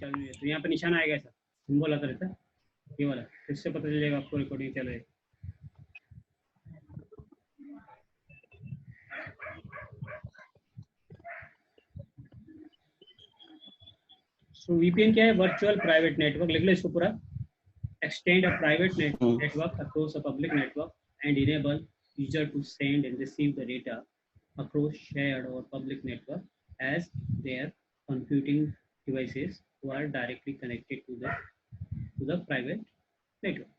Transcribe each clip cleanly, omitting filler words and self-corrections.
चालू नहीं है, तो यहाँ पे निशान आएगा ऐसा सिंबल आता रहता है, ये वाला, इससे पता चलेगा आपको रिकॉर्डिंग चल रही है। सो वीपीएन क्या है? Virtual private network. लिख लो इसको पूरा। Extend a private network across a public network and enable user to send and receive the data across shared or public network as their computing devices who are directly connected to the private network.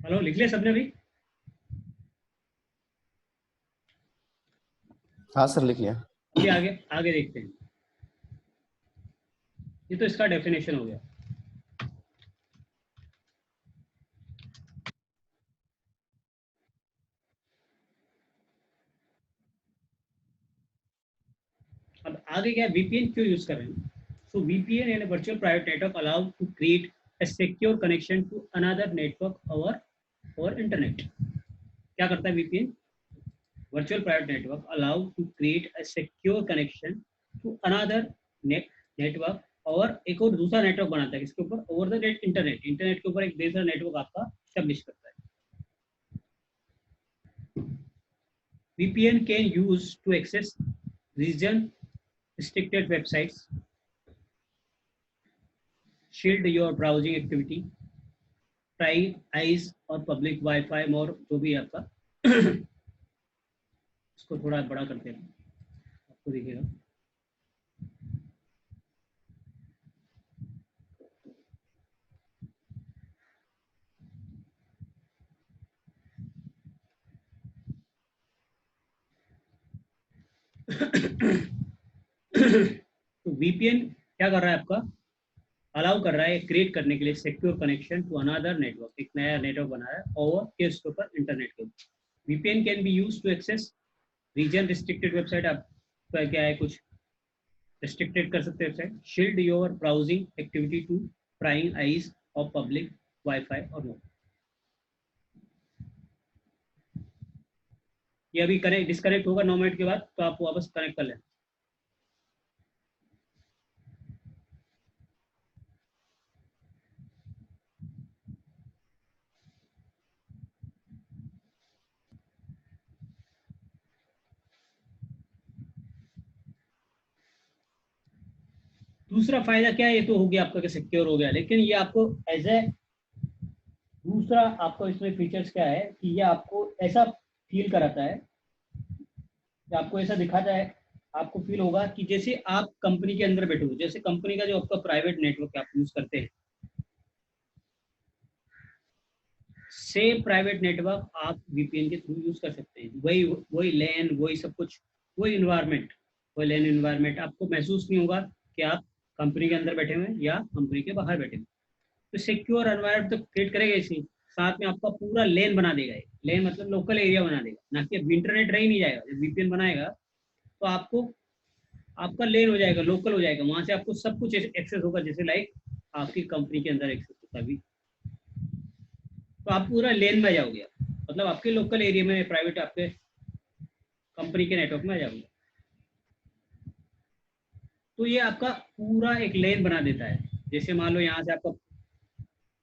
Hello, लिख लिया सबने भी? हाँ sir, लिख लिया। ये आगे आगे देखते हैं। ये तो इसका डेफिनेशन हो गया। अब आगे क्या है, वीपीएन क्यों यूज कर रहे हैं? सो वीपीएन यानी virtual private network allow to create a secure connection to another network over internet. क्या करता है VPN? Virtual private network allow to create a secure connection to another network, और एक और दूसरा नेटवर्क बनाता है इसके ऊपर, ओवर द नेट, इंटरनेट के ऊपर एक दूसरा नेटवर्क आपका स्टैब्लिश करता है। VPN can use to access region restricted websites, shield your browsing activity, try eyes और public वाईफाई और जो भी आपका इसको थोड़ा बड़ा करते हैं, आपको दिखेगा। तो VPN क्या कर रहा है आपका? अलाउ कर रहा है क्रिएट करने के लिए secure connection to another network, एक नया नेटवर्क बना रहा है और किसके ऊपर? इंटरनेट के ऊपर। VPN can be used to access region restricted website. आपका क्या है, कुछ रिस्ट्रिक्टेड कर सकते हैं website. Shield your browsing activity to prying eyes of public wifi और मोर। ये अभी कनेक्ट डिस्कनेक्ट होगा 9 मिनट के बाद, तो आप वापस कनेक्ट कर लें। दूसरा फायदा क्या है, ये तो हो गया आपका कि सिक्योर हो गया, लेकिन ये आपको एज ए दूसरा आपको इसमें फीचर्स क्या है कि ये आपको ऐसा फील कराता है कि आपको ऐसा दिखाता है, आपको फील होगा कि जैसे आप कंपनी के अंदर बैठे हो, जैसे कंपनी का जो आपका प्राइवेट नेटवर्क आप यूज करते हैं, सेम प्राइवेट नेटवर्क आप वीपीएन के थ्रू यूज कर सकते हैं। वही वही लैन, वही सब कुछ, वही इन्वायरमेंट, वही लैन इन्वायरमेंट। आपको महसूस नहीं होगा कि आप कंपनी के अंदर बैठे हुए या कंपनी के बाहर बैठे हुए। तो सिक्योर एनवायरमेंट तो क्रिएट करेगा इसी, साथ में आपका पूरा लेन बना देगा। लेन मतलब लोकल एरिया बना देगा, ना कि इंटरनेट रह ही नहीं जाएगा। जब वीपीएन बनाएगा तो आपको आपका लेन हो जाएगा, लोकल हो जाएगा, वहां से आपको सब कुछ एक्सेस होगा, जैसे लाइक आपकी कंपनी के अंदर एक्सेस होता है। तो आप पूरा लेन में जाओगे, मतलब आपके लोकल एरिया में, प्राइवेट आपके कंपनी के नेटवर्क में आ जाओगे। तो ये आपका पूरा एक लेन बना देता है। जैसे मान लो यहाँ से आपका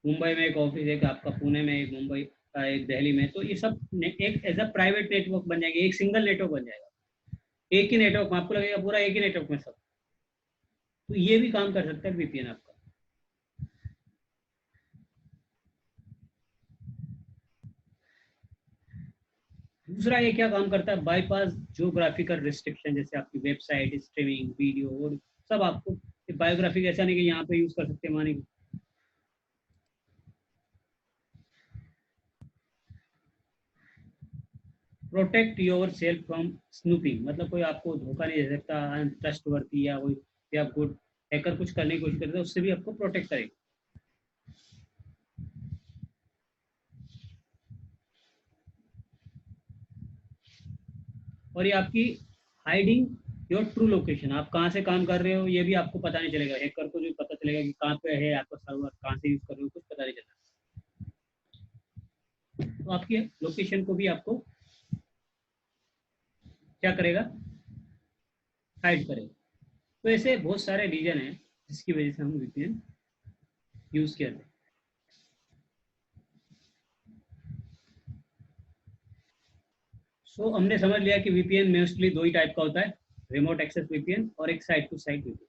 मुंबई में एक ऑफिस है, आपका पुणे में एक, मुंबई का एक, दिल्ली में, तो ये सब एक एज अ प्राइवेट नेटवर्क बन जाएंगे, एक सिंगल नेटवर्क बन जाएगा, एक ही नेटवर्क में आपको लगेगा पूरा एक ही नेटवर्क में सब। तो ये भी काम कर सकता है वीपीएन आपका। दूसरा ये क्या काम करता है, बाईपास जियोग्राफिकल रिस्ट्रिक्शन, जैसे आपकी वेबसाइट, स्ट्रीमिंग, वीडियो और सब आपको बायोग्राफिक, ऐसा नहीं कि यहाँ पे यूज कर सकते हैं, माने protect your self from snooping, मतलब कोई आपको धोखा नहीं दे सकता, अनट्रस्टवर्थी या कोई या गुड हैकर कुछ करने की कोशिश करता है उससे भी आपको प्रोटेक्ट करेगा। और ये आपकी हाइडिंग योर ट्रू लोकेशन, आप कहाँ से काम कर रहे हो ये भी आपको पता नहीं चलेगा। हैकर को जो पता चलेगा कि कहाँ पे है आपका सर्वर, कहाँ से यूज कर रहे हो, कुछ पता नहीं चलेगा। तो आपकी लोकेशन को भी आपको क्या करेगा, हाइड करेगा। तो ऐसे बहुत सारे रीजन हैं जिसकी वजह से हम वीपीएन यूज करते हैं। सो हमने समझ लिया कि वीपीएन मोस्टली दो ही टाइप का होता है, रिमोट एक्सेस वीपीएन और एक साइट टू साइट वीपीएन।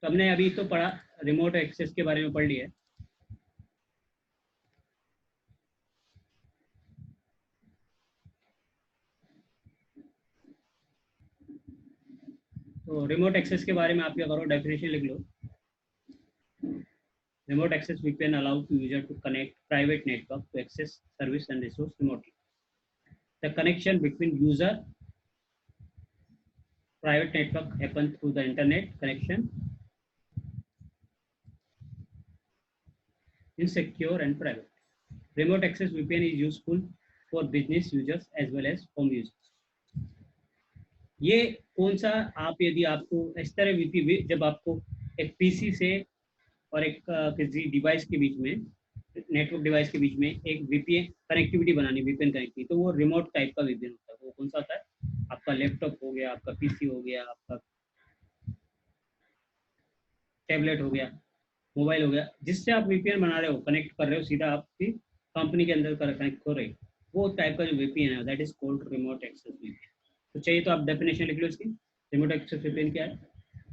तो हमने अभी तो पढ़ा, रिमोट एक्सेस के बारे में पढ़ लिया है। तो रिमोट एक्सेस के बारे में आप क्या करो, डेफिनेशन लिख लो। Remote access VPN allows the user to connect private network to access service and resource remotely. The connection between user private network happens through the internet connection is secure and private. Remote access VPN is useful for business users as well as home users. ये कौन सा, आप यदि आपको इस तरह VP, जब आपको एक पीसी से और एक किसी डिवाइस के बीच में, नेटवर्क डिवाइस के बीच में एक वीपीएन कनेक्टिविटी बनानी, वीपीएन कनेक्टिविटी, तो वो रिमोट टाइप का वीपीएन होता है। वो कौन सा होता है, आपका लैपटॉप हो गया, आपका पीसी हो गया, आपका टैबलेट हो गया, मोबाइल हो गया, जिससे आप वीपीएन बना रहे हो, कनेक्ट कर रहे हो सीधा आपकी कंपनी के अंदर कनेक्ट हो रही, वो टाइप का जो वीपीएन है that is called remote access VPN. तो चाहिए तो आप डेफिनेशन लिख लो इसकी। रिमोट एक्सेस वीपीएन क्या है,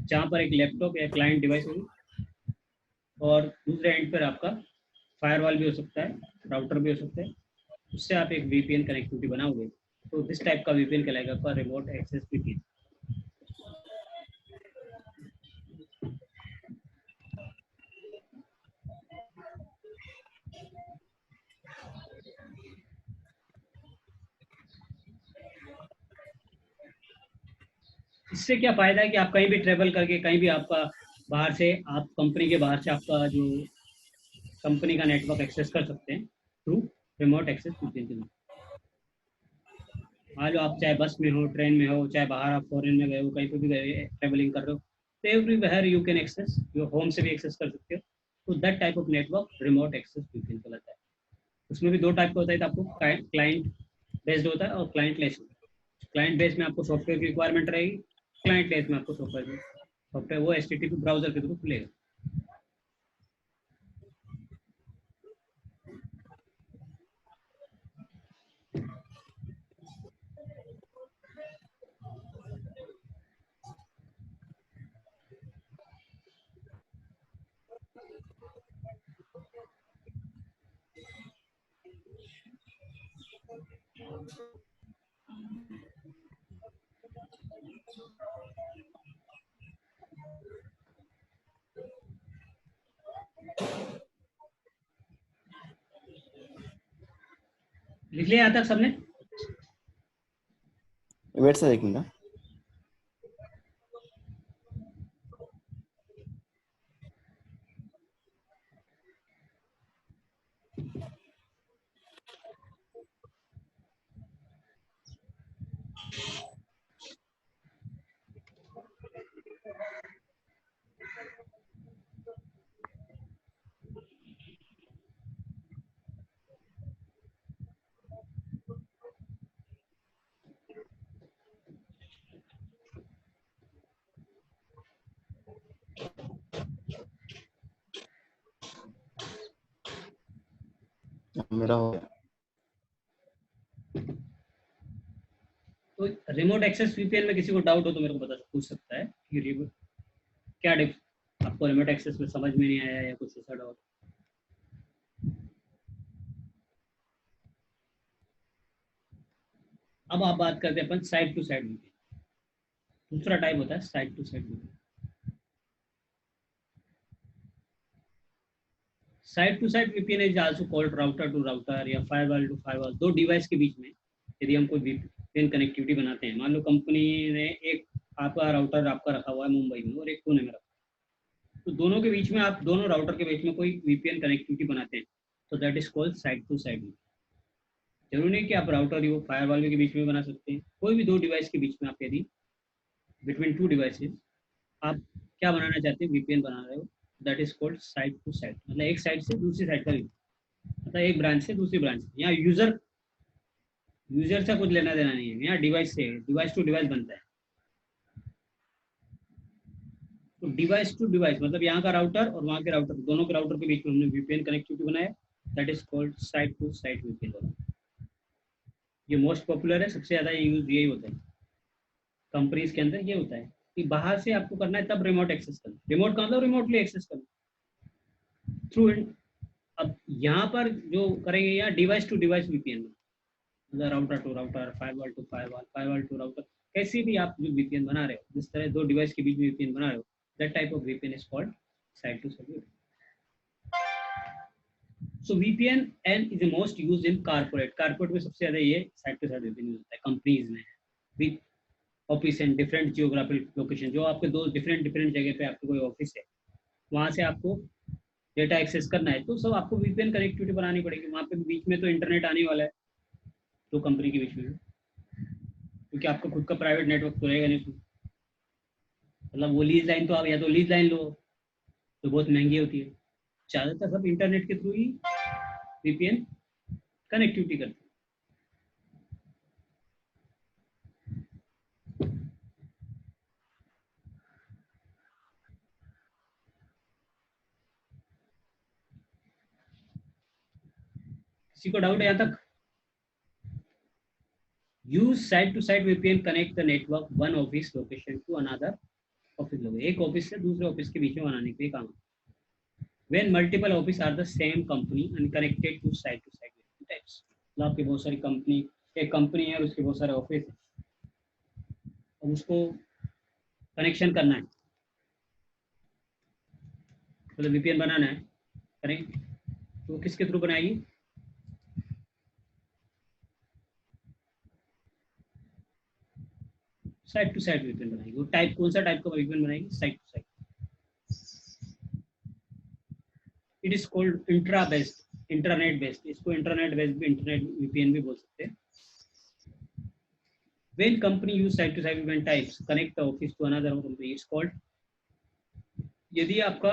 जहाँ पर एक लैपटॉप या क्लाइंट डिवाइस होगी और दूसरे एंड पर आपका फायरवॉल भी हो सकता है, राउटर भी हो सकता है, उससे आप एक वीपीएन कनेक्टिविटी बनाओगे, तो दिस टाइप का वीपीएन कहलाएगा आपका रिमोट एक्सेस वीपीएन। इससे क्या फायदा है कि आप कहीं भी ट्रेवल करके, कहीं भी आपका बाहर से, आप कंपनी के बाहर से आपका जो कंपनी का नेटवर्क एक्सेस कर सकते हैं थ्रू रिमोट एक्सेस वीपीएन के। मान लो आप चाहे बस में हो, ट्रेन में हो, चाहे बाहर आप फॉरेन में गए हो, कहीं पे भी गए ट्रेवलिंग कर रहे हो, तो everywhere you can access, your home से भी एक्सेस कर सकते हो। तो that type of network remote access VPN कहलाता है। उसमें भी दो टाइप का होता है, तो आपको क्लाइंट बेस्ड होता है और क्लाइंट लेस होता है। क्लाइंट बेस्ड में आपको सॉफ्टवेयर की रिक्वायरमेंट रहेगी, क्लाइंट लेस में आपको सॉफ्टवेयर वो एचटीटीपी ब्राउजर के थ्रू खुलेगा। लिख लिया यहाँ तक सबने? वेट सर एक मिनट। मेरा हो गया। तो रिमोट एक्सेस वीपीएन में किसी को डाउट हो तो मेरे को बता पूछ सकता है कि क्या आपको रिमोट एक्सेस में समझ में नहीं आया या कुछ ऐसा डाउट। अब आप बात करते हैं अपन साइड टू साइड वीपीएन। दूसरा टाइप होता है side to side VPN. Side to side VPN is also called router to router या फायरवॉल टू फायरवॉल। दो डिवाइस के बीच में यदि हम कोई VPN कनेक्टिविटी बनाते हैं। मान लो कंपनी ने एक आपका राउटर आपका रखा हुआ है मुंबई में और एक पुणे में रखा, तो दोनों के बीच में आप दोनों राउटर के बीच में कोई VPN कनेक्टिविटी बनाते हैं, तो that is called side to side. जरूरी नहीं कि आप राउटर हो फायरवॉल के बीच में बना सकते हैं, कोई भी दो डिवाइस के बीच में आप यदि बिटवीन टू डिवाइसेस आप क्या बनाना चाहते हैं, VPN बना रहे हो, that is called side to side. मतलब एक साइड से दूसरी साइड का, मतलब एक ब्रांच से दूसरी ब्रांच। यहाँ यूजर से कुछ लेना देना नहीं है, यहाँ डिवाइस टू डिवाइस बनता है। तो डिवाइस टू डिवाइस मतलब यहाँ का राउटर और वहाँ के राउटर, दोनों के राउटर के बीच में हमने VPN कनेक्टिविटी बनाया, that is called side to side VPN वाला। ये मोस्ट पॉपुलर है, सबसे ज़्यादा यूज यही होता है कंपनीज के अंदर। ये होता है कि बाहर से आपको करना है तब रिमोट एक्सेस करना, रिमोट का मतलब रिमोटली एक्सेस करना थ्रू। अब यहाँ पर जो करेंगे यहाँ डिवाइस टू डिवाइस VPN में, मतलब router to router, firewall to firewall, firewall to router, कैसे भी आप जो VPN बना रहे हो, जिस तरह दो डिवाइस के बीच में VPN बना रहे हो, that type of VPN is called side to side. So VPN and is most used in corporate में सबसे ज्यादा ये side to side VPN use होता है कंपनीज में, with office and different geographic location. जो आपके दो डिफरेंट जगह पे आपके कोई ऑफिस है, वहाँ से आपको डेटा एक्सेस करना है, तो सब आपको VPN कनेक्टिविटी बनानी पड़ेगी। वहाँ पे बीच में तो इंटरनेट आने वाला है, तो कंपनी के बीच में, क्योंकि आपका खुद का प्राइवेट नेटवर्क तो रहेगा नहीं। मतलब वो लीज लाइन तो आप या तो लीज लाइन लो, तो बहुत महंगी होती है। ज़्यादातर सब इंटरनेट के थ्रू ही VPN कनेक्टिविटी करते हैं। किसी को डाउट है यहाँ तक? Use side to side VPN connect the network one office location to another office location. एक ऑफिस से दूसरे ऑफिस के बीच में बनाने के लिए काम है। When multiple offices are the same company and connected to side types, मतलब आपकी बहुत सारी कंपनी, एक कंपनी है और उसके बहुत सारे ऑफिस है, और उसको कनेक्शन करना है, मतलब VPN बनाना है, करें तो किसके थ्रू बनाएगी? साइड टू साइड VPN बनाएगी। वो टाइप कौन सा टाइप का VPN बनाएगी? Side to side. It is called internet based. इसको इंटरनेट VPN भी बोल सकते हैं। When company use side to side VPN types connect the office to another company, it's called, यदि आपका